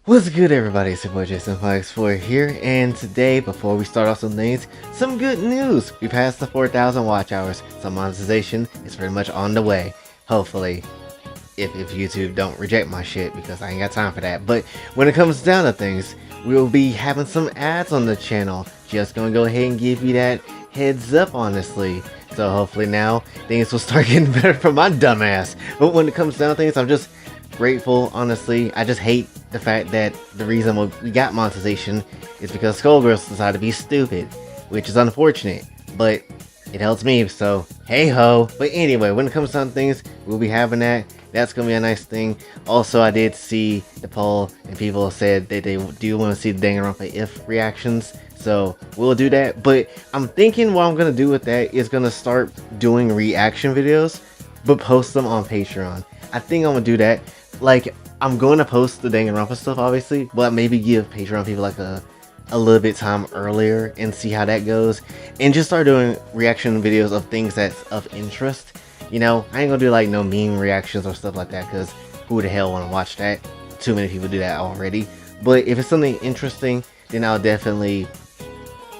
What's good, everybody? It's your boy JSX4 here, and today, before we start off some things, some good news! We passed the 4,000 watch hours, so monetization is pretty much on the way. Hopefully, if YouTube don't reject my shit, because I ain't got time for that. But when it comes down to things, we'll be having some ads on the channel. Just gonna go ahead and give you that heads up, honestly. So hopefully now, things will start getting better for my dumbass. But when it comes down to things, I'm just grateful, honestly. I just hate the fact that the reason we got monetization is because Skullgirls decided to be stupid, which is unfortunate, but it helps me, so hey ho. But anyway, when it comes down to things, we'll be having that. That's gonna be a nice thing. Also, I did see the poll, and people said that they do want to see the Danganronpa if reactions, so we'll do that. But I'm thinking what I'm gonna do with that is gonna start doing reaction videos, but post them on Patreon. I think I'm gonna do that. Like, I'm going to post the Danganronpa stuff, obviously, but maybe give Patreon people like a little bit time earlier and see how that goes, and just start doing reaction videos of things that's of interest. You know, I ain't gonna do like no meme reactions or stuff like that, because who the hell want to watch that? Too many people do that already. But if it's something interesting, then I'll definitely,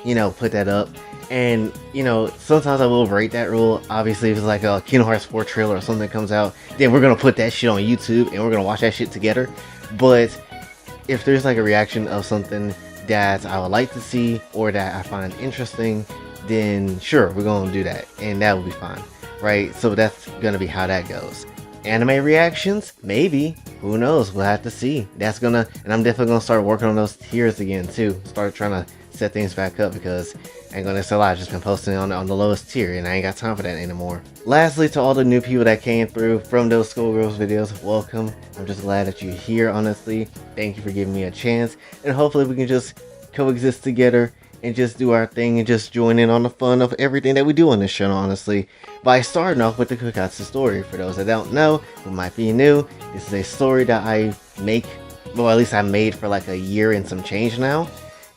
you know, put that up. And, you know, sometimes I will break that rule. Obviously, if it's like a Kingdom Hearts 4 trailer or something that comes out, then we're going to put that shit on YouTube and we're going to watch that shit together. But if there's like a reaction of something that I would like to see or that I find interesting, then sure, we're going to do that. And that will be fine, right? So that's going to be how that goes. Anime reactions? Maybe. Who knows? We'll have to see. That's gonna, and I'm definitely going to start working on those tiers again too. Start trying to set things back up, because I ain't gonna say a lot. I've just been posting on the lowest tier, and I ain't got time for that anymore. Lastly, to all the new people that came through from those Schoolgirls videos, welcome. I'm just glad that you're here, honestly. Thank you for giving me a chance, and hopefully we can just coexist together and just do our thing and just join in on the fun of everything that we do on this channel, honestly. By starting off with the Kukatsu story. For those that don't know, who might be new, this is a story that I make, well, at least I made for like a year and some change now.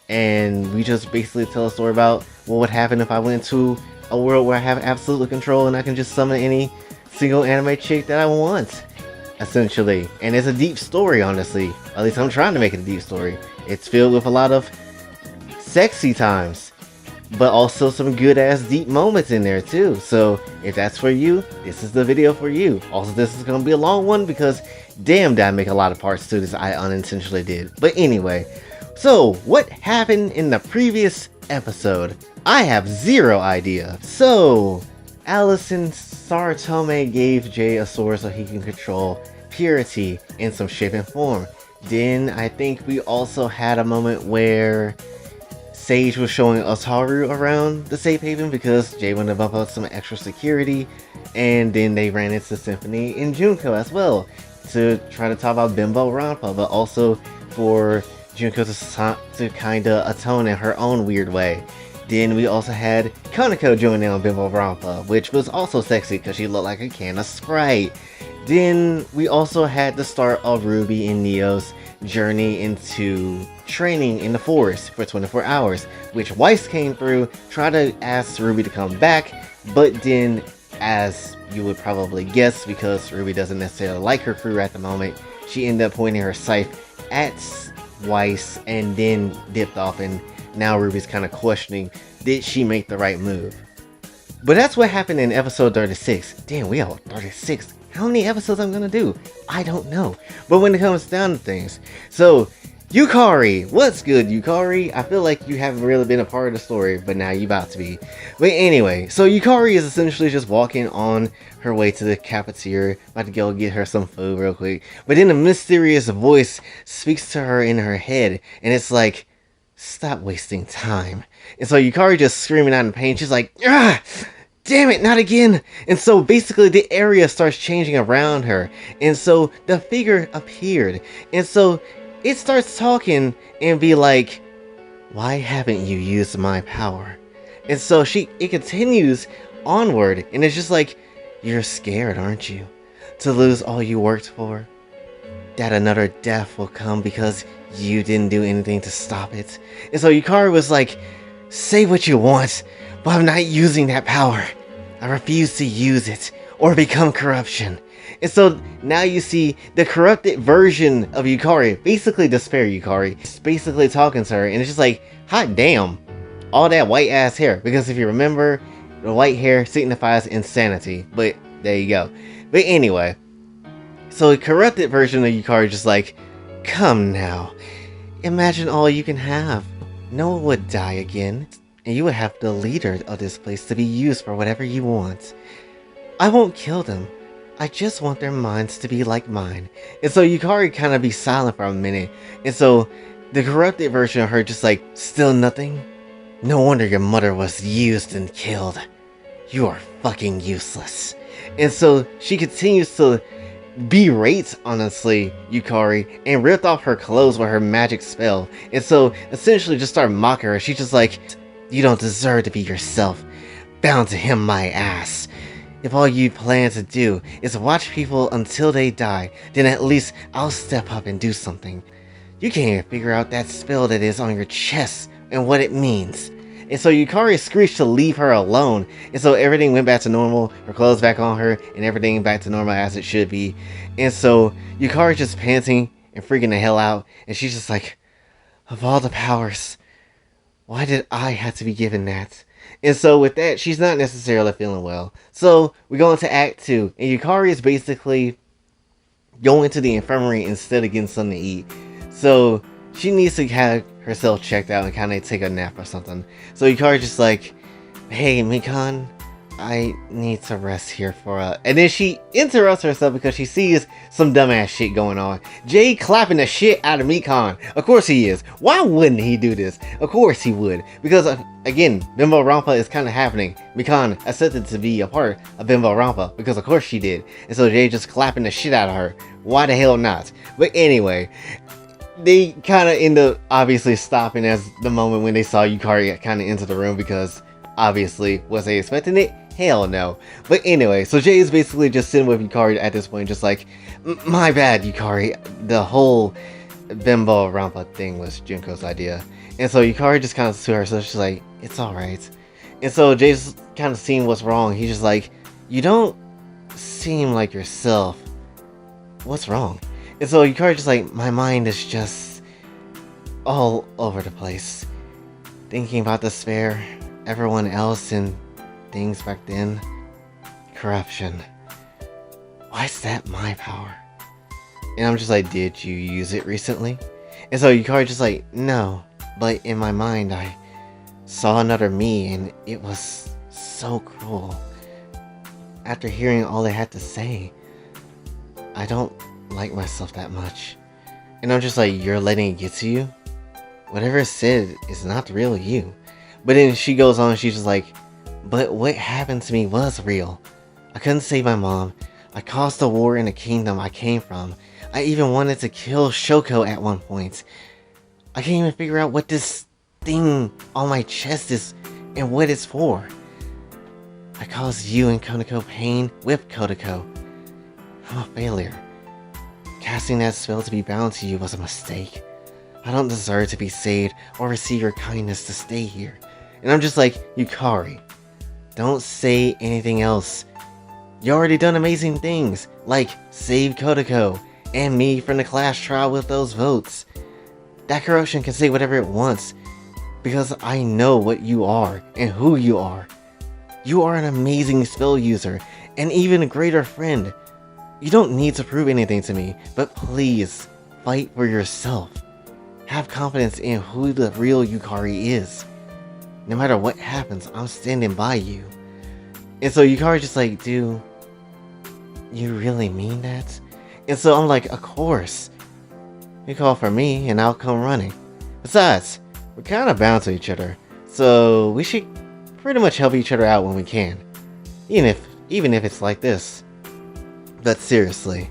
And we just basically tell a story about what would happen if I went to a world where I have absolute control and I can just summon any single anime chick that I want, essentially. And it's a deep story, honestly. At least I'm trying to make it a deep story. It's filled with a lot of sexy times, but also some good ass deep moments in there too. So if that's for you, this is the video for you. Also, this is gonna be a long one because damn, did I make a lot of parts to this I unintentionally did. But anyway, so what happened in the previous episode? I have zero idea. So Allison Saratome gave Jay a sword so he can control Purity in some shape and form. Then I think we also had a moment where Sage was showing Otaru around the safe haven because Jay wanted to bump up some extra security, and then they ran into Symphony and Junko as well to try to talk about Bimbo Rampa, but also for Junko to kinda atone in her own weird way. Then we also had Kaneko join in on Bimbo Rampa, which was also sexy because she looked like a can of Sprite. Then we also had the start of Ruby and Neo's journey into training in the forest for 24 hours, which Weiss came through, tried to ask Ruby to come back, but then, as you would probably guess, because Ruby doesn't necessarily like her crew at the moment, she ended up pointing her scythe at Weiss and then dipped off, and now Ruby's kind of questioning, did she make the right move? But that's what happened in episode 36. Damn, we are 36. How many episodes I'm gonna do? I don't know. But when it comes down to things, so Yukari, what's good, Yukari? I feel like you haven't really been a part of the story, but now you about to be. But anyway, so Yukari is essentially just walking on her way to the cafeteria, about to go get her some food real quick. But then a mysterious voice speaks to her in her head, and it's like, stop wasting time. And so Yukari just screaming out in pain, she's like, ah! Damn it, not again! And so basically the area starts changing around her, and so the figure appeared, and so it starts talking and be like, why haven't you used my power? And so it continues onward, and it's just like, you're scared, aren't you? To lose all you worked for? That another death will come because you didn't do anything to stop it. And so Yukari was like, say what you want, but I'm not using that power. I refuse to use it or become corruption. And so now you see the corrupted version of Yukari, basically despair Yukari, it's basically talking to her, and it's just like, hot damn, all that white ass hair. Because if you remember, the white hair signifies insanity, but there you go. But anyway, so the corrupted version of Yukari just like, come now, imagine all you can have. No one would die again, and you would have the leader of this place to be used for whatever you want. I won't kill them. I just want their minds to be like mine. And so Yukari kind of be silent for a minute. And so the corrupted version of her just like, still nothing? No wonder your mother was used and killed. You are fucking useless. And so she continues to berate, honestly, Yukari, and ripped off her clothes with her magic spell. And so essentially just start mocking her. She's just like, you don't deserve to be yourself. Bound to him my ass. If all you plan to do is watch people until they die, then at least I'll step up and do something. You can't even figure out that spell that is on your chest and what it means. And so Yukari screeched to leave her alone. And so everything went back to normal, her clothes back on her, and everything back to normal as it should be. And so Yukari just panting and freaking the hell out. And she's just like, of all the powers, why did I have to be given that? And so with that, she's not necessarily feeling well. So we go into Act 2, and Yukari is basically going to the infirmary instead of getting something to eat. So she needs to have herself checked out and kind of take a nap or something. So Yukari's just like, hey Mikan, I need to rest here for a... And then she interrupts herself because she sees some dumbass shit going on. Jay clapping the shit out of Mikan. Of course he is. Why wouldn't he do this? Of course he would. Because, again, Bimbo Rampa is kind of happening. Mikan accepted to be a part of Bimbo Rampa because of course she did. And so Jay just clapping the shit out of her. Why the hell not? But anyway, they kind of end up obviously stopping as the moment when they saw Yukari kind of enter the room because obviously, was they expecting it? Hell no. But anyway, so Jay is basically just sitting with Yukari at this point, just like, my bad, Yukari. The whole Bimbo Rampa thing was Junko's idea. And so Yukari just kind of to herself, she's like, it's alright. And so Jay's kind of seeing what's wrong. He's just like, you don't seem like yourself. What's wrong? And so Yukari's just like, my mind is just all over the place. Thinking about despair, everyone else, and things back then. Corruption. Why is that my power? And I'm just like, did you use it recently? And so Yukari just like, no. But in my mind, I saw another me, and it was so cruel. After hearing all they had to say, I don't like myself that much. And I'm just like, you're letting it get to you? Whatever it said is not the real you. But then she goes on, she's just like, but what happened to me was real. I couldn't save my mom. I caused a war in the kingdom I came from. I even wanted to kill Shoko at one point. I can't even figure out what this thing on my chest is and what it's for. I caused you and Konako pain with Kodako. I'm a failure. Casting that spell to be bound to you was a mistake. I don't deserve to be saved or receive your kindness to stay here. And I'm just like, Yukari, don't say anything else. You already done amazing things, like save Kodako and me from the class trial with those votes. That corruption can say whatever it wants, because I know what you are and who you are. You are an amazing spell user, and even a greater friend. You don't need to prove anything to me, but please, fight for yourself. Have confidence in who the real Yukari is. No matter what happens, I'm standing by you. And so Yukari's just like, do you really mean that? And so I'm like, of course. You call for me and I'll come running. Besides, we're kind of bound to each other, so we should pretty much help each other out when we can. Even if it's like this. But seriously,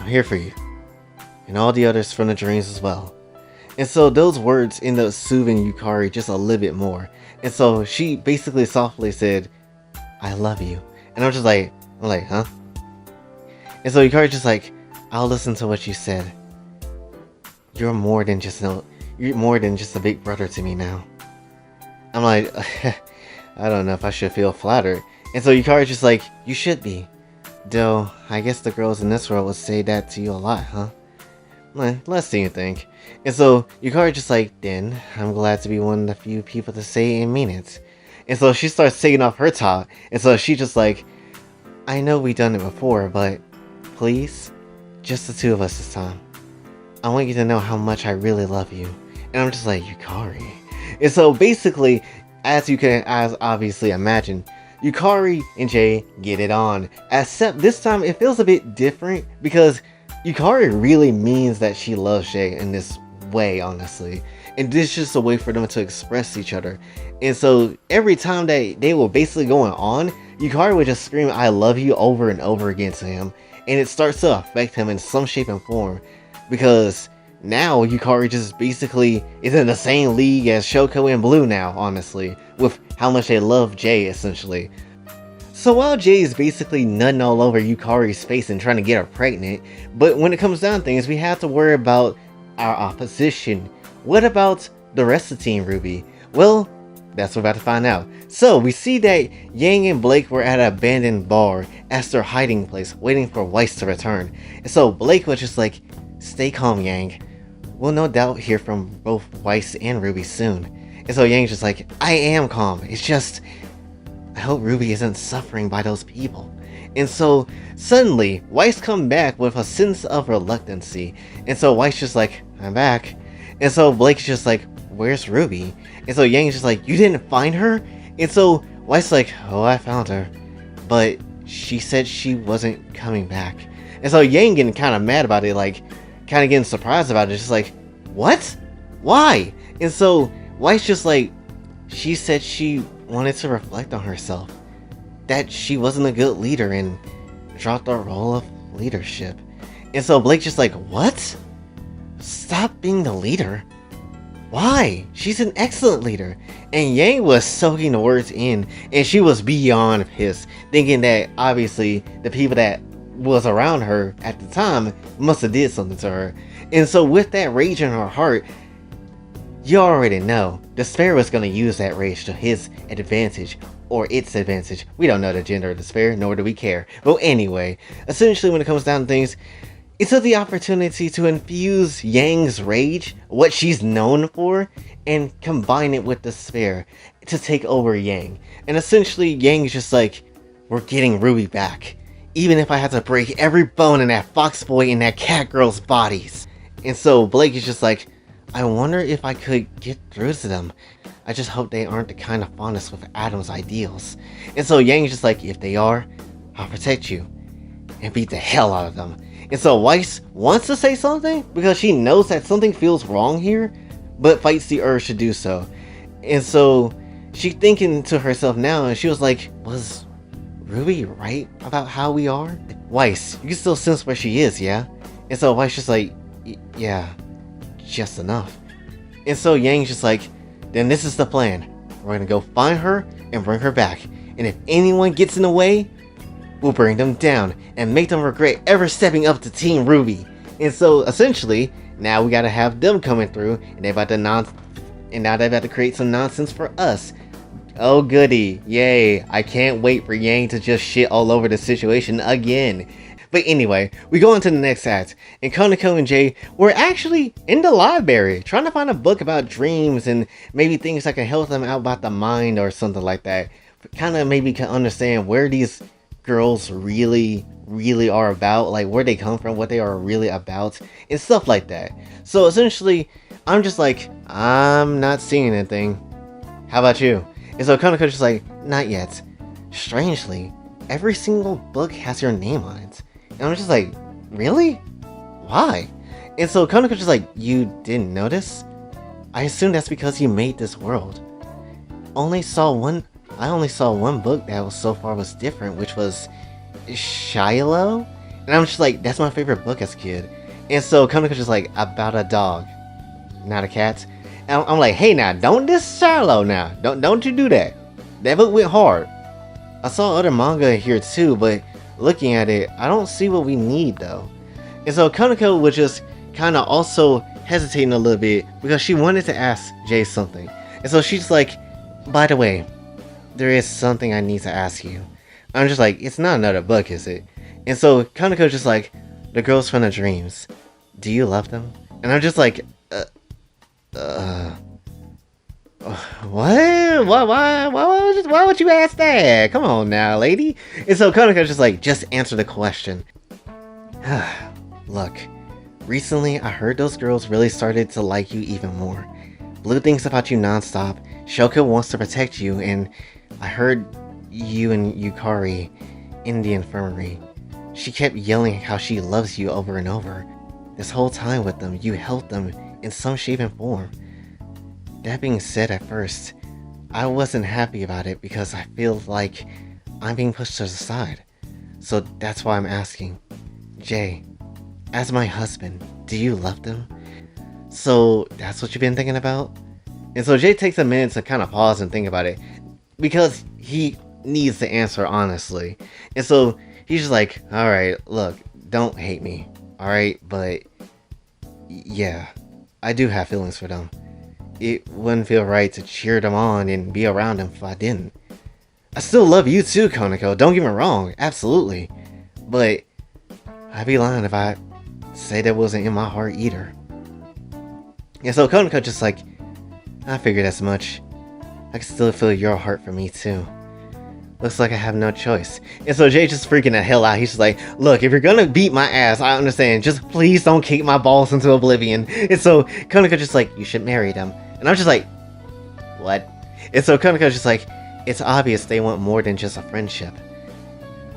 I'm here for you. And all the others from the dreams as well. And so those words end up soothing Yukari just a little bit more. And so she basically softly said, I love you. And I'm like, huh? And so Yukari's just like, I'll listen to what you said. You're more than just a big brother to me now. I'm like, I don't know if I should feel flattered. And so Yukari's just like, you should be. Though, I guess the girls in this world would say that to you a lot, huh? Less than you think. And so, Yukari just like, then, I'm glad to be one of the few people to say it and mean it. And so she starts taking off her top, and so she just like, I know we've done it before, but please, just the two of us this time. I want you to know how much I really love you. And I'm just like, Yukari. And so basically, as you can obviously imagine, Yukari and Jay get it on. Except this time it feels a bit different because Yukari really means that she loves Jay in this way, honestly. And this is just a way for them to express each other. And so every time that they were basically going on, Yukari would just scream, I love you over and over again to him. And it starts to affect him in some shape and form. Because now Yukari just basically is in the same league as Shoko and Blue now, honestly. With how much they love Jay, essentially. So while Jay is basically nutting all over Yukari's face and trying to get her pregnant, but when it comes down to things, we have to worry about our opposition. What about the rest of Team Ruby? Well, that's what we're about to find out. So we see that Yang and Blake were at an abandoned bar as their hiding place, waiting for Weiss to return. And so Blake was just like, stay calm, Yang. We'll no doubt hear from both Weiss and Ruby soon. And so Yang's just like, I am calm. It's just, I hope Ruby isn't suffering by those people. And so suddenly, Weiss come back with a sense of reluctancy. And so Weiss just like, I'm back. And so Blake's just like, where's Ruby? And so Yang's just like, you didn't find her? And so Weiss like, oh, I found her. But she said she wasn't coming back. And so Yang getting kind of mad about it, like, kind of getting surprised about it. Just like, what? Why? And so Weiss just like, she said she wanted to reflect on herself. That she wasn't a good leader and dropped the role of leadership. And so Blake's just like, what? Stop being the leader? Why? She's an excellent leader. And Yang was soaking the words in, and she was beyond pissed, thinking that obviously the people that was around her at the time must have did something to her. And so with that rage in her heart, you already know Despair was going to use that rage to his advantage, or its advantage. We don't know the gender of Despair, nor do we care. But anyway, essentially when it comes down to things, it took the opportunity to infuse Yang's rage, what she's known for, and combine it with Despair to take over Yang. And essentially Yang's just like, we're getting Ruby back. Even if I have to break every bone in that fox boy and that cat girl's bodies. And so Blake is just like, I wonder if I could get through to them. I just hope they aren't the kind of fondness with Adam's ideals. And so Yang's just like, if they are, I'll protect you. And beat the hell out of them. And so Weiss wants to say something because she knows that something feels wrong here, but fights the urge to do so. And so she's thinking to herself now, and she was like, was Ruby right about how we are? Weiss, you can still sense where she is, yeah? And so Weiss just like, yeah, just enough. And so Yang's just like, then this is the plan. We're gonna go find her and bring her back. And if anyone gets in the way, we'll bring them down and make them regret ever stepping up to Team Ruby. And so essentially, now we gotta have them coming through, and they're about to now they're about to create some nonsense for us. Oh goody, yay, I can't wait for Yang to just shit all over the situation again. But anyway, we go on to the next act, and Konako and Jay were actually in the library, trying to find a book about dreams and maybe things that can help them out about the mind or something like that. Kind of maybe can understand where these girls really are about, like where they come from, what they are really about, and stuff like that. So essentially, I'm just like, I'm not seeing anything. How about you? And so Konako's just like, not yet. Strangely, every single book has your name on it. And I'm just like, really? Why? And so Konako's just like, you didn't notice? I assume that's because you made this world. I only saw one book that was so far was different, which was Shiloh. And I'm just like, that's my favorite book as a kid. And so Konako's just like, about a dog, not a cat. And I'm like, hey now, don't diss Shiloh now. Don't you do that. That book went hard. I saw other manga here too, but looking at it, I don't see what we need though. And so Konako was just kind of also hesitating a little bit because she wanted to ask Jay something. And so she's like, by the way, there is something I need to ask you. I'm just like, it's not another book, is it? And so Kaneko's just like, the girls from the dreams, do you love them? And I'm just like, what? Why would you ask that? Come on now, lady. And so Kaneko's just like, just answer the question. Look, recently I heard those girls really started to like you even more. Blue thinks about you nonstop. Shoko wants to protect you, and I heard you and Yukari in the infirmary. She kept yelling how she loves you over and over. This whole time with them, you helped them in some shape and form. That being said, at first, I wasn't happy about it because I feel like I'm being pushed to the side. So that's why I'm asking. Jay, as my husband, do you love them? So that's what you've been thinking about? And so Jay takes a minute to kind of pause and think about it, because he needs to answer honestly. And so he's just like, alright, look, don't hate me, alright? But yeah, I do have feelings for them. It wouldn't feel right to cheer them on and be around them if I didn't. I still love you too, Koneko, don't get me wrong, absolutely. But I'd be lying if I say that wasn't in my heart either. And so Koneko just like, I figured as much. I can still feel your heart for me too. Looks like I have no choice. And so Jay just freaking the hell out. He's just like, look, if you're gonna beat my ass, I understand. Just please don't kick my balls into oblivion. And so Koneko just like, you should marry them. And I'm just like, what? And so Koneko's just like, it's obvious they want more than just a friendship.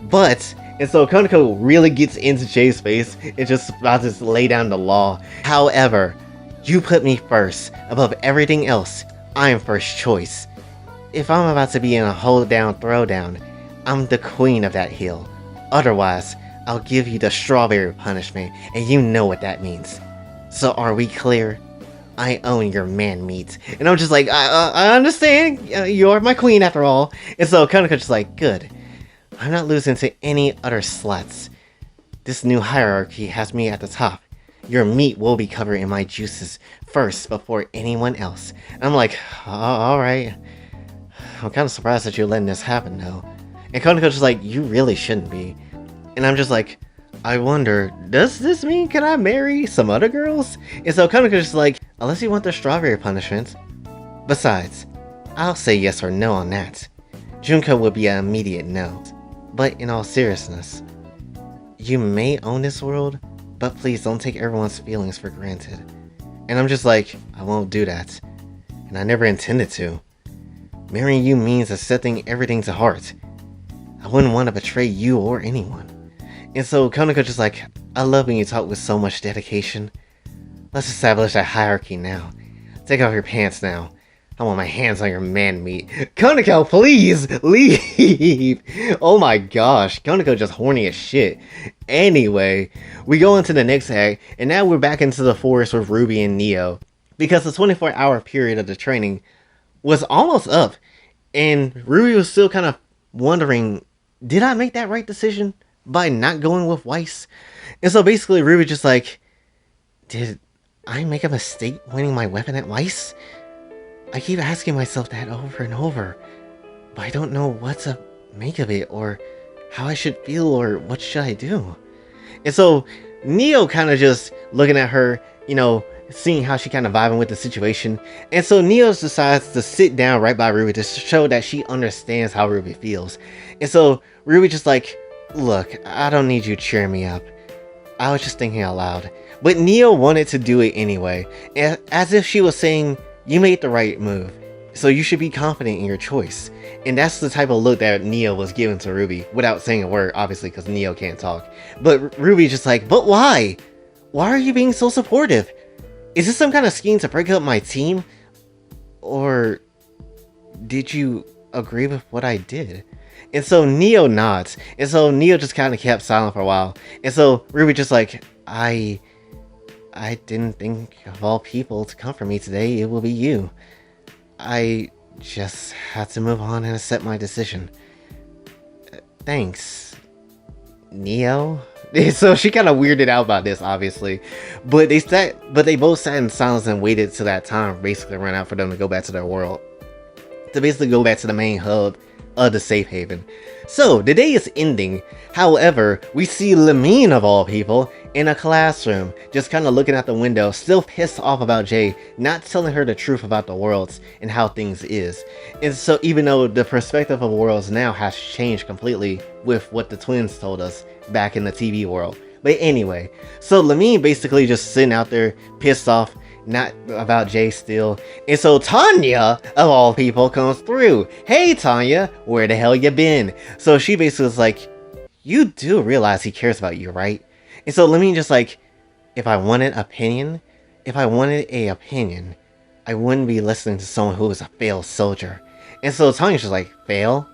But, and so Koneko really gets into Jay's face and just about to lay down the law. However, you put me first. Above everything else, I am first choice. If I'm about to be in a hold down throwdown, I'm the queen of that hill. Otherwise, I'll give you the strawberry punishment, and you know what that means. So are we clear? I own your man meat. And I'm just like, I understand. You're my queen after all. And so Koneko's just like, good. I'm not losing to any other sluts. This new hierarchy has me at the top. Your meat will be covered in my juices first before anyone else. And I'm like, alright. I'm kind of surprised that you're letting this happen though. And Koneko's just like, you really shouldn't be. And I'm just like, I wonder, does this mean can I marry some other girls? And so Koneko's just like, unless you want the strawberry punishment. Besides, I'll say yes or no on that. Junko will be an immediate no. But in all seriousness, you may own this world, but please don't take everyone's feelings for granted. And I'm just like, I won't do that. And I never intended to. Marrying you means accepting everything to heart. I wouldn't want to betray you or anyone. And so Koneko's just like, I love when you talk with so much dedication. Let's establish that hierarchy now. Take off your pants now. I want my hands on your man meat. Koneko, please leave. Oh my gosh, Koneko just horny as shit. Anyway, we go into the next act, and now we're back into the forest with Ruby and Neo. Because the 24-hour period of the training was almost up, and Ruby was still kind of wondering, did I make that right decision by not going with Weiss? And so basically Ruby just like, did I make a mistake winning my weapon at Weiss? I keep asking myself that over and over, but I don't know what to make of it, or how I should feel, or what should I do. And so Neo kind of just looking at her, you know, seeing how she kind of vibing with the situation. And so Neo decides to sit down right by Ruby to show that she understands how Ruby feels. And so Ruby just like, look, I don't need you cheering me up. I was just thinking out loud. But Neo wanted to do it anyway, as if she was saying, you made the right move, so you should be confident in your choice. And that's the type of look that Neo was giving to Ruby, without saying a word, obviously, because Neo can't talk. But Ruby's just like, but why? Why are you being so supportive? Is this some kind of scheme to break up my team? Or did you agree with what I did? And so Neo nods. And so Neo just kind of kept silent for a while. And so Ruby just like, I didn't think of all people to come for me today, it will be you. I just had to move on and accept my decision. Thanks, Neo. So she kind of weirded out about this, obviously. But they both sat in silence and waited till that time basically ran out for them to go back to their world. To basically go back to the main hub of the safe haven. So the day is ending. However, we see Lamine of all people in a classroom, just kind of looking out the window, still pissed off about Jay not telling her the truth about the worlds and how things is. And so even though the perspective of worlds now has changed completely with what the twins told us back in the TV world. But anyway, so Lamine basically just sitting out there pissed off, not about Jay still. And so Tanya, of all people, comes through. Hey Tanya, where the hell you been? So she basically was like, you do realize he cares about you, right? And so Lamine just like, if I wanted an opinion, I wouldn't be listening to someone who is a failed soldier. And so Tanya's just like, fail?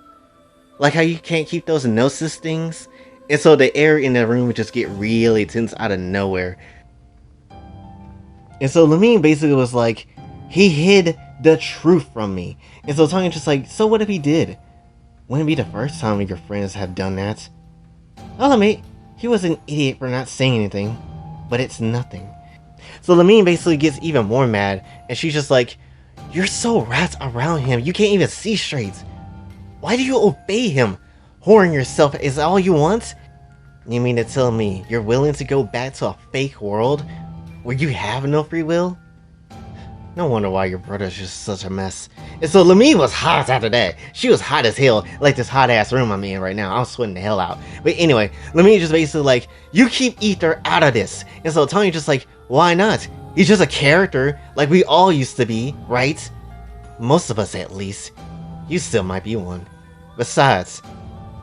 Like how you can't keep those gnosis things? And so the air in the room would just get really tense out of nowhere. And so Lamine basically was like, he hid the truth from me. And so Tanya's just like, so what if he did? Wouldn't it be the first time your friends have done that? I'll admit, he was an idiot for not saying anything, but it's nothing. So Lamine basically gets even more mad, and she's just like, you're so wrapped around him, you can't even see straight. Why do you obey him? Whoring yourself is all you want? You mean to tell me you're willing to go back to a fake world where you have no free will? No wonder why your brother's just such a mess. And so Lamine was hot after that. She was hot as hell, like this hot ass room I'm in right now. I'm sweating the hell out. But anyway, Lamine just basically like, you keep Ether out of this. And so Tanya just like, why not? He's just a character like we all used to be, right? Most of us at least. You still might be one. Besides,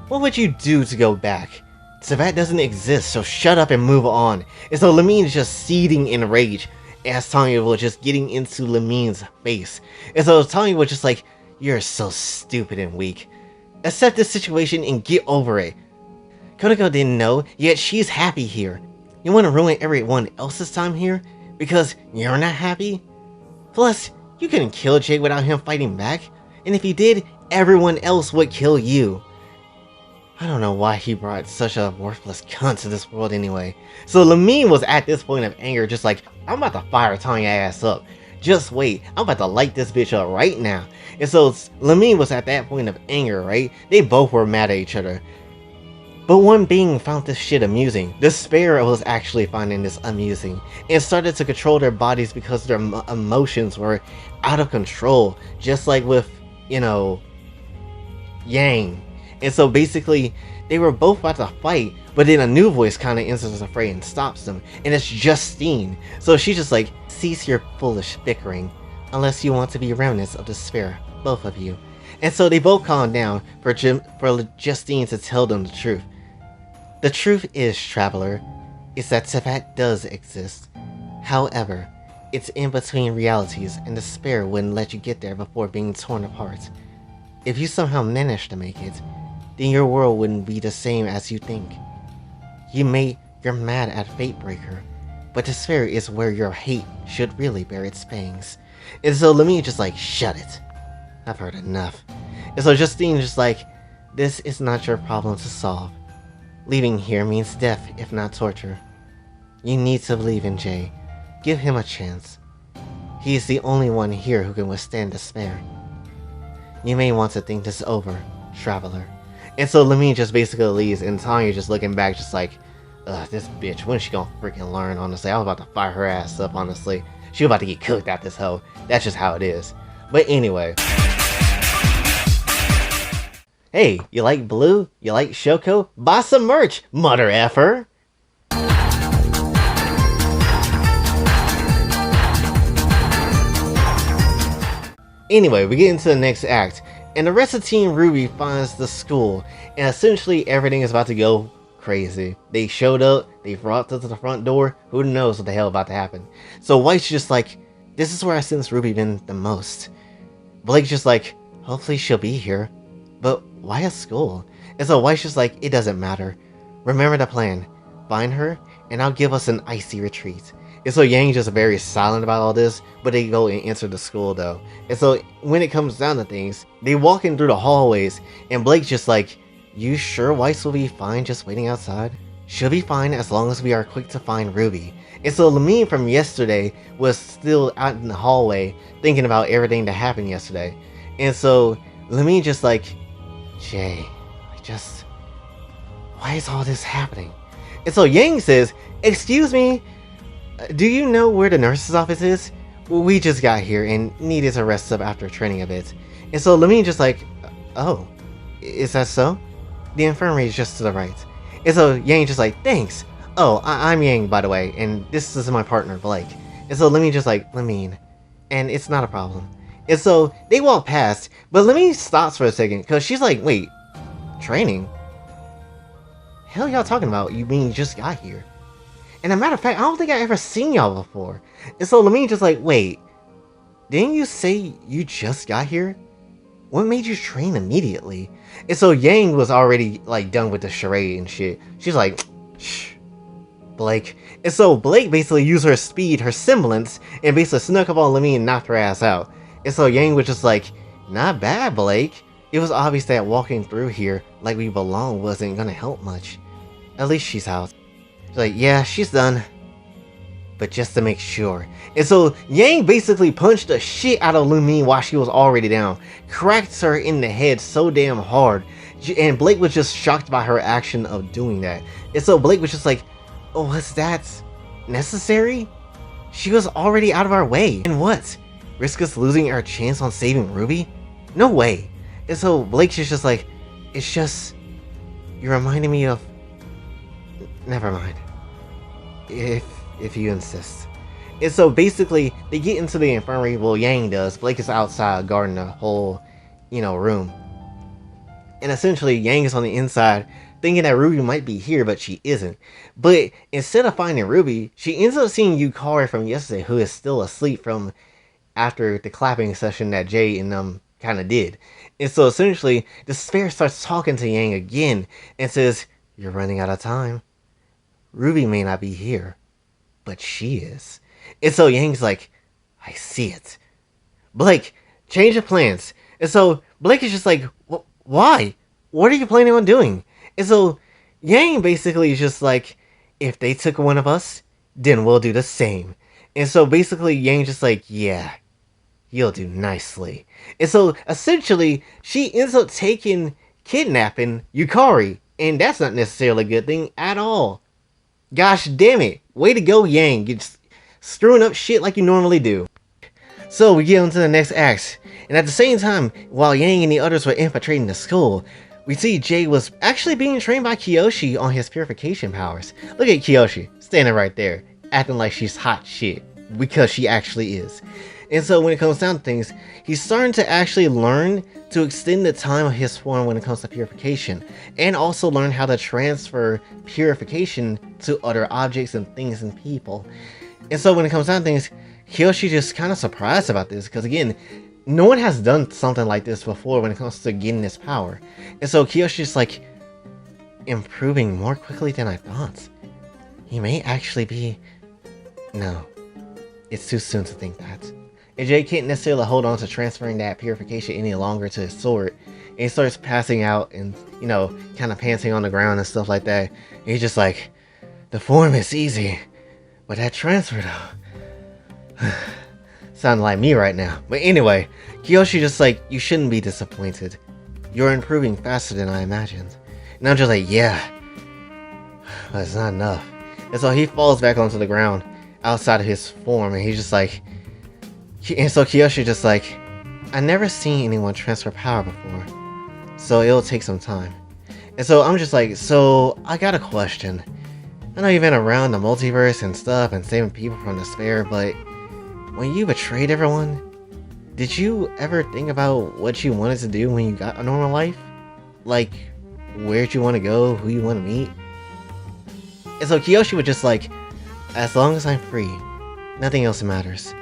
what would you do to go back? Teyvat doesn't exist, so shut up and move on. And so Lamine is just seething in rage as Tanya was just getting into Lamine's face. And so Tanya was just like, you're so stupid and weak. Accept this situation and get over it. Konako didn't know, yet she's happy here. You want to ruin everyone else's time here? Because you're not happy? Plus, you couldn't kill Jay without him fighting back. And if he did, everyone else would kill you. I don't know why he brought such a worthless cunt to this world anyway. So Lamine was at this point of anger just like, I'm about to fire Tanya ass up. Just wait, I'm about to light this bitch up right now. And so Lamine was at that point of anger, right? They both were mad at each other. But one being found this shit amusing. The Despair was actually finding this amusing and started to control their bodies because their emotions were out of control. Just like with, you know, Yang. And so basically, they were both about to fight, but then a new voice kind of enters the fray and stops them. And it's Justine. So she's just like, cease your foolish bickering, unless you want to be remnants of despair, both of you. And so they both calm down for Justine to tell them the truth. The truth is, Traveler, is that Teyvat does exist. However, it's in between realities, and despair wouldn't let you get there before being torn apart. If you somehow manage to make it, then your world wouldn't be the same as you think. You're mad at Fatebreaker, but despair is where your hate should really bear its fangs. And so Lamine just like, shut it. I've heard enough. And so Justine just like, this is not your problem to solve. Leaving here means death, if not torture. You need to believe in Jay. Give him a chance. He is the only one here who can withstand despair. You may want to think this over, Traveler. And so Lamine just basically leaves, and Tanya just looking back just like, ugh, this bitch, when is she gonna freaking learn, honestly? I was about to fire her ass up, honestly. She was about to get cooked out this hoe. That's just how it is. But anyway. Hey, you like Blue? You like Shoko? Buy some merch, mother effer! Anyway, we get into the next act. And the rest of Team Ruby finds the school, and essentially everything is about to go crazy. They showed up, they brought us to the front door, who knows what the hell about to happen. So White's just like, this is where I sense Ruby been the most. Blake's just like, hopefully she'll be here. But why a school? And so White's just like, it doesn't matter. Remember the plan. Find her, and I'll give us an icy retreat. And so Yang just very silent about all this, but they go and enter the school though. And so when it comes down to things, they walk in through the hallways, and Blake's just like, you sure Weiss will be fine just waiting outside? She'll be fine as long as we are quick to find Ruby. And so Lamine from yesterday was still out in the hallway thinking about everything that happened yesterday. And so Lamine just like, Jay, why is all this happening? And so Yang says, excuse me, do you know where the nurse's office is? Well, we just got here and needed to rest up after training a bit. And so Lamine just like, oh, is that so? The infirmary is just to the right. And so Yang just like, thanks. Oh, I'm Yang, by the way, and this is my partner, Blake. And so Lamine just like, Lamine. And it's not a problem. And so they walk past, but Lamine stops for a second, because she's like, wait, training? Hell y'all talking about? You mean you just got here? And a matter of fact, I don't think I ever seen y'all before. And so Lamine just like, wait, didn't you say you just got here? What made you train immediately? And so Yang was already like done with the charade and shit. She's like, shh, Blake. And so Blake basically used her speed, her semblance, and basically snuck up on Lamine and knocked her ass out. And so Yang was just like, not bad, Blake. It was obvious that walking through here like we belong wasn't gonna help much. At least she's out. She's like, yeah, she's done. But just to make sure. And so Yang basically punched the shit out of Lamine while she was already down. Cracked her in the head so damn hard. And Blake was just shocked by her action of doing that. And so Blake was just like, oh, was that necessary? She was already out of our way. And what? Risk us losing our chance on saving Ruby? No way. And so Blake's just like, it's just, you're reminding me of, never mind. If you insist. And so basically, they get into the infirmary. Well, Yang does. Blake is outside guarding the whole, room. And essentially, Yang is on the inside, thinking that Ruby might be here, but she isn't. But instead of finding Ruby, she ends up seeing Yukari from yesterday, who is still asleep from after the clapping session that Jay and them kind of did. And so essentially, Despair starts talking to Yang again and says, you're running out of time. Ruby may not be here, but she is. And so Yang's like, I see it. Blake, change of plans. And so Blake is just like, why? What are you planning on doing? And so Yang basically is just like, if they took one of us, then we'll do the same. And so basically Yang just like, yeah, you'll do nicely. And so essentially she ends up kidnapping Yukari. And that's not necessarily a good thing at all. Gosh damn it. Way to go, Yang. You're just screwing up shit like you normally do. So we get into the next act. And at the same time, while Yang and the others were infiltrating the school, we see Jay was actually being trained by Kiyoshi on his purification powers. Look at Kiyoshi, standing right there, acting like she's hot shit. Because she actually is. And so when it comes down to things, he's starting to actually learn to extend the time of his form when it comes to purification, and also learn how to transfer purification to other objects and things and people. And so when it comes down to things, Kiyoshi just kind of surprised about this, because again, no one has done something like this before when it comes to getting this power. And so Kiyoshi's like, improving more quickly than I thought. He may actually be... No, it's too soon to think that. And Jay can't necessarily hold on to transferring that purification any longer to his sword. And he starts passing out and, kind of panting on the ground and stuff like that. And he's just like, the form is easy, but that transfer though... Sounding like me right now. But anyway, Kiyoshi just like, you shouldn't be disappointed. You're improving faster than I imagined. And I'm just like, yeah, but it's not enough. And so he falls back onto the ground outside of his form, and he's just like, and so Kiyoshi just like, I never seen anyone transfer power before, so it'll take some time. And so I'm just like, so I got a question. I know you've been around the multiverse and stuff and saving people from despair, but when you betrayed everyone, did you ever think about what you wanted to do when you got a normal life? Like, where'd you want to go, who you want to meet? And so Kiyoshi was just like, as long as I'm free, nothing else matters.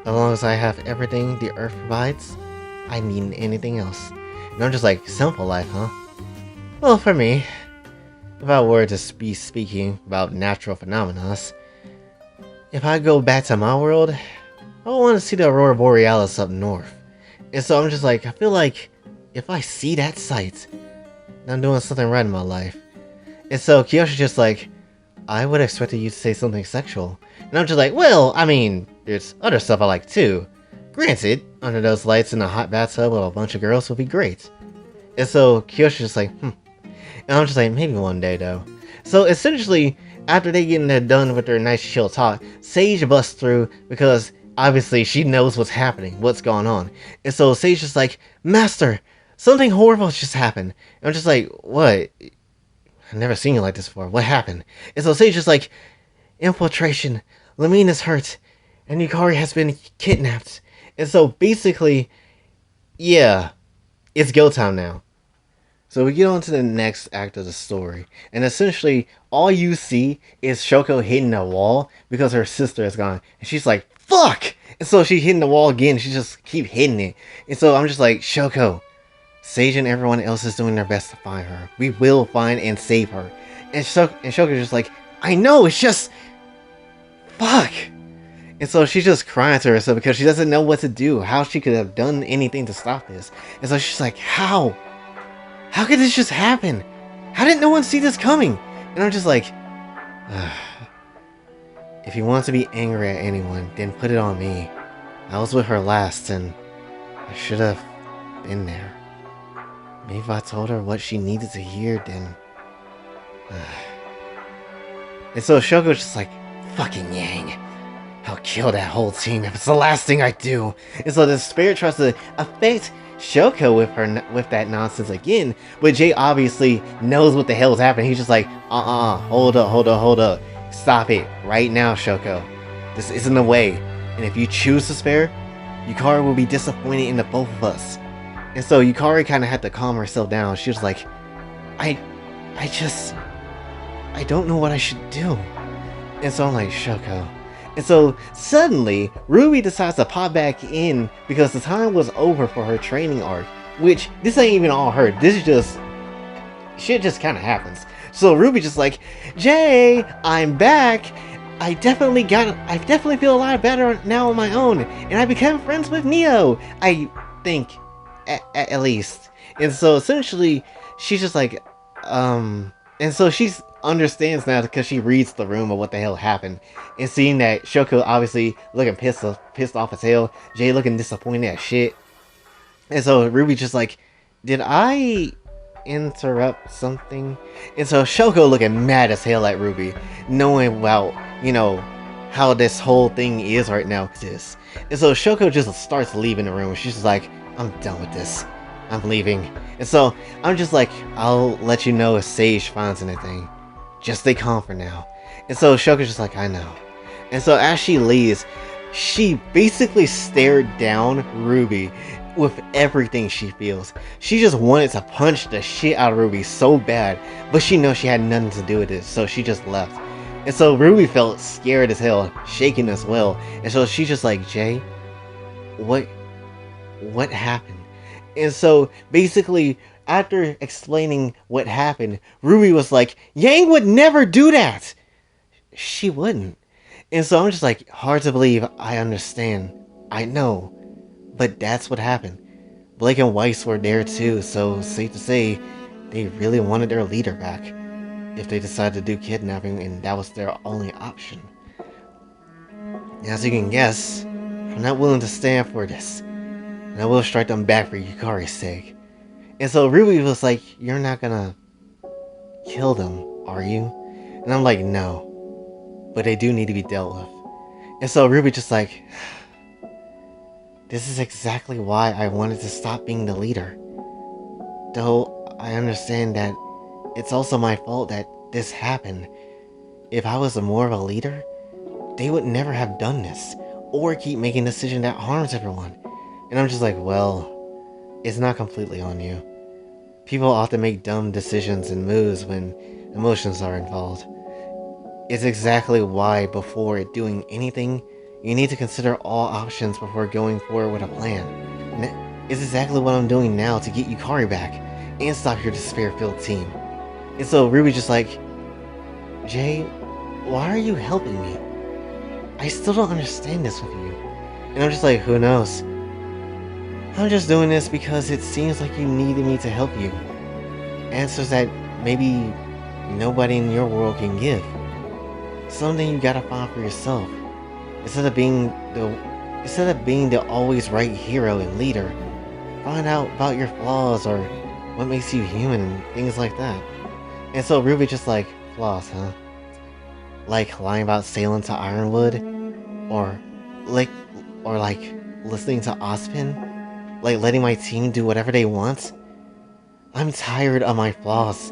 As long as I have everything the earth provides, I need anything else. And I'm just like, simple life, huh? Well, for me, if I were to be speaking about natural phenomena, if I go back to my world, I want to see the Aurora Borealis up north. And so I'm just like, I feel like if I see that sight, I'm doing something right in my life. And so Kiyoshi's just like, I would have expected you to say something sexual. And I'm just like, well, I mean, there's other stuff I like too. Granted, under those lights in a hot bathtub with a bunch of girls would be great. And so Kyoshi's just like, And I'm just like, maybe one day though. So essentially, after they get done with their nice chill talk, Sage busts through because obviously she knows what's happening, what's going on. And so Sage is like, Master, something horrible just happened. And I'm just like, what? I've never seen you like this before. What happened? And so Sage is like, infiltration. Lamine is hurt. And Yukari has been kidnapped. And so basically, yeah, it's go time now. So we get on to the next act of the story, and essentially all you see is Shoko hitting the wall because her sister is gone, and she's like, "Fuck!" And so she's hitting the wall again. She just keep hitting it, and so I'm just like, Shoko, Sage and everyone else is doing their best to find her. We will find and save her. And Shoko's just like, I know, it's just, fuck. And so she's just crying to herself because she doesn't know what to do, how she could have done anything to stop this. And so she's like, how? How could this just happen? How did no one see this coming? And I'm just like, if you want to be angry at anyone, then put it on me. I was with her last, and I should have been there. Maybe if I told her what she needed to hear, then... And so Shoko's just like, fucking Yang. I'll kill that whole team if it's the last thing I do. And so the spirit tries to affect Shoko with that nonsense again, but Jay obviously knows what the hell is happening. He's just like, hold up. Stop it right now, Shoko. This isn't the way. And if you choose to spare, Yukari will be disappointed in the both of us. And so Yukari kind of had to calm herself down. She was like, I don't know what I should do. And so I'm like, Shoko. And so suddenly, Ruby decides to pop back in because the time was over for her training arc. Which, this ain't even all her. This is just... shit just kind of happens. So Ruby just like, Jay, I'm back. I definitely feel a lot better now on my own. And I became friends with Neo. I think, at least. And so essentially, she's just like, and so she's understands now because she reads the room of what the hell happened, and seeing that Shoko obviously looking pissed off as hell, Jay looking disappointed as shit, and so Ruby just like, did I interrupt something? And so Shoko looking mad as hell at Ruby, knowing about, you know, how this whole thing is right now. And so Shoko just starts leaving the room. She's just like, I'm done with this. I'm leaving. And so I'm just like, I'll let you know if Sage finds anything. Just stay calm for now. And so Shoko's just like, I know. And so as she leaves, she basically stared down Ruby with everything she feels. She just wanted to punch the shit out of Ruby so bad, but she knows she had nothing to do with it, so she just left. And so Ruby felt scared as hell, shaking as well. And so she's just like, Jay, what happened? And so basically, after explaining what happened, Ruby was like, Yang would never do that. She wouldn't. And so I'm just like, hard to believe. I understand. I know. But that's what happened. Blake and Weiss were there too, so safe to say, they really wanted their leader back. If they decided to do kidnapping, and that was their only option. As you can guess, I'm not willing to stand for this. And I will strike them back for Yukari's sake. And so Ruby was like, you're not gonna kill them, are you? And I'm like, no. But they do need to be dealt with. And so Ruby just like, this is exactly why I wanted to stop being the leader. Though I understand that it's also my fault that this happened. If I was more of a leader, they would never have done this. Or keep making a decision that harms everyone. And I'm just like, well, it's not completely on you. People often make dumb decisions and moves when emotions are involved. It's exactly why before doing anything, you need to consider all options before going forward with a plan. And it's exactly what I'm doing now to get Yukari back and stop your despair-filled team. And so Ruby's just like, Jay, why are you helping me? I still don't understand this with you. And I'm just like, who knows? I'm just doing this because it seems like you needed me to help you. Answers that maybe nobody in your world can give. Something you gotta find for yourself. Instead of being the always right hero and leader, find out about your flaws or what makes you human and things like that. And so Ruby just like, flaws, huh? Like lying about sailing to Ironwood, or like, or like listening to Ozpin, like letting my team do whatever they want. I'm tired of my flaws.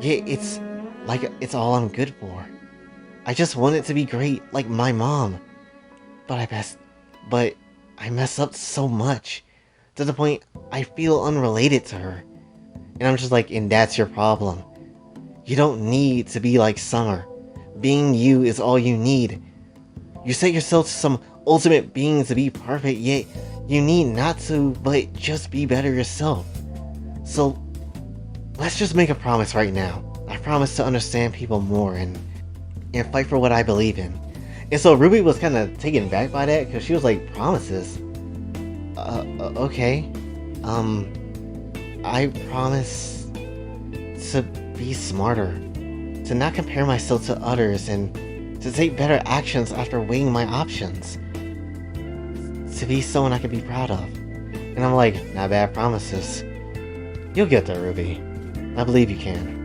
Yeah, it's like it's all I'm good for. I just want it to be great, like my mom. But but I mess up so much, to the point I feel unrelated to her. And I'm just like, and that's your problem. You don't need to be like Summer. Being you is all you need. You set yourself to some ultimate being to be perfect, yet you need not to, but just be better yourself. So, let's just make a promise right now. I promise to understand people more and fight for what I believe in. And so Ruby was kind of taken back by that, because she was like, promises? Okay. I promise to be smarter, to not compare myself to others, and to take better actions after weighing my options. To be someone I can be proud of. And I'm like, not bad promises. You'll get there, Ruby. I believe you can.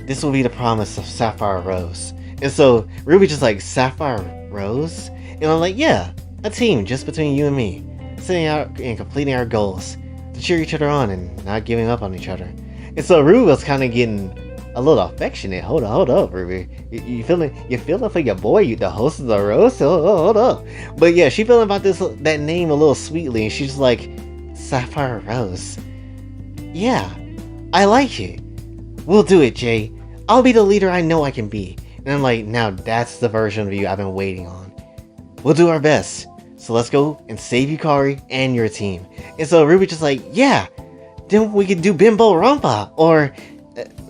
This will be the promise of Sapphire Rose. And so Ruby just like, Sapphire Rose? And I'm like, yeah, a team just between you and me, setting out and completing our goals, to cheer each other on and not giving up on each other. And so Ruby was kind of getting a little affectionate. Hold up, Ruby. You feeling like your boy, the host of the roast? Hold up. But yeah, she feeling about that name a little sweetly, and she's just like, Sapphire Rose. Yeah, I like it. We'll do it, Jay. I'll be the leader I know I can be. And I'm like, now that's the version of you I've been waiting on. We'll do our best. So let's go and save Yukari and your team. And so Ruby just like, yeah, then we could do Bimbo Rampa, or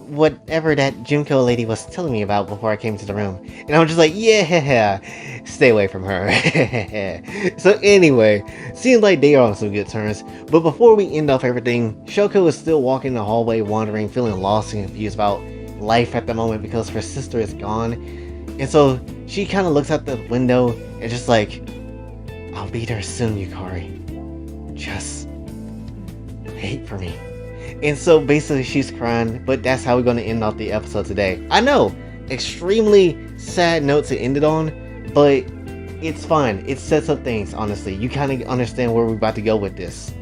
whatever that Junko lady was telling me about before I came to the room. And I'm just like, yeah, stay away from her. So anyway, seems like they are on some good terms. But before we end off everything, Shoko is still walking the hallway, wandering, feeling lost and confused about life at the moment because her sister is gone. And so she kind of looks out the window and just like, I'll be there soon, Yukari. Just wait for me. And so basically she's crying, but that's how we're going to end off the episode today. I know, extremely sad note to end it on, but it's fine. It sets up things, honestly. You kind of understand where we're about to go with this.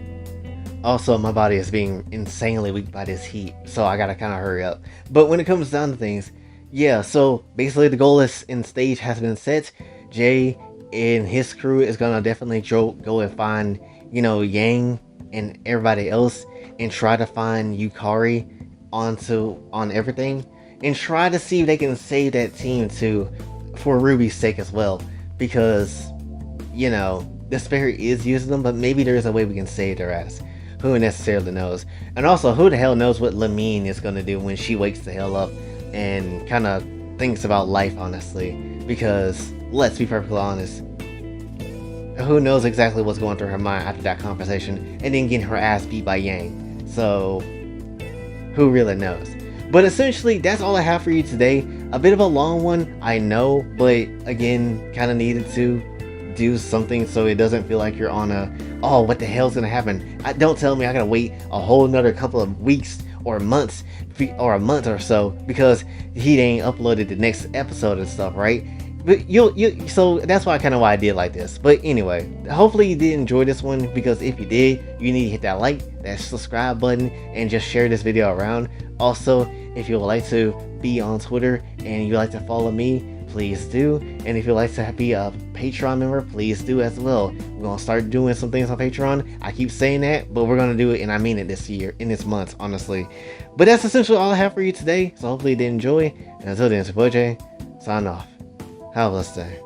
Also, my body is being insanely weak by this heat, so I gotta kind of hurry up. But when it comes down to things, yeah, so basically the goal is in stage has been set. Jay and his crew is gonna definitely go and find, Yang and everybody else, and try to find Yukari on everything, and try to see if they can save that team too, for Ruby's sake as well, because the spirit is using them, but maybe there's a way we can save their ass. Who necessarily knows? And also, who the hell knows what Lamine is gonna do when she wakes the hell up and kind of thinks about life, honestly, because let's be perfectly honest, who knows exactly what's going through her mind after that conversation and then getting her ass beat by Yang. So who really knows? But essentially, that's all I have for you today. A bit of a long one, I know, but again, kind of needed to do something so it doesn't feel like you're on oh, what the hell's gonna happen? Don't tell me I gotta wait a whole another couple of weeks or months or a month or so because he ain't uploaded the next episode and stuff, right? But so that's why I did like this. But anyway, hopefully you did enjoy this one, because if you did, you need to hit that like, that subscribe button, and just share this video around. Also, if you would like to be on Twitter and you'd like to follow me, please do. And if you'd like to be a Patreon member, please do as well. We're gonna start doing some things on Patreon. I keep saying that, but we're gonna do it, and I mean it this month, honestly. But that's essentially all I have for you today. So hopefully you did enjoy. And until then, it's your boy Jay, sign off. Have a blessed day.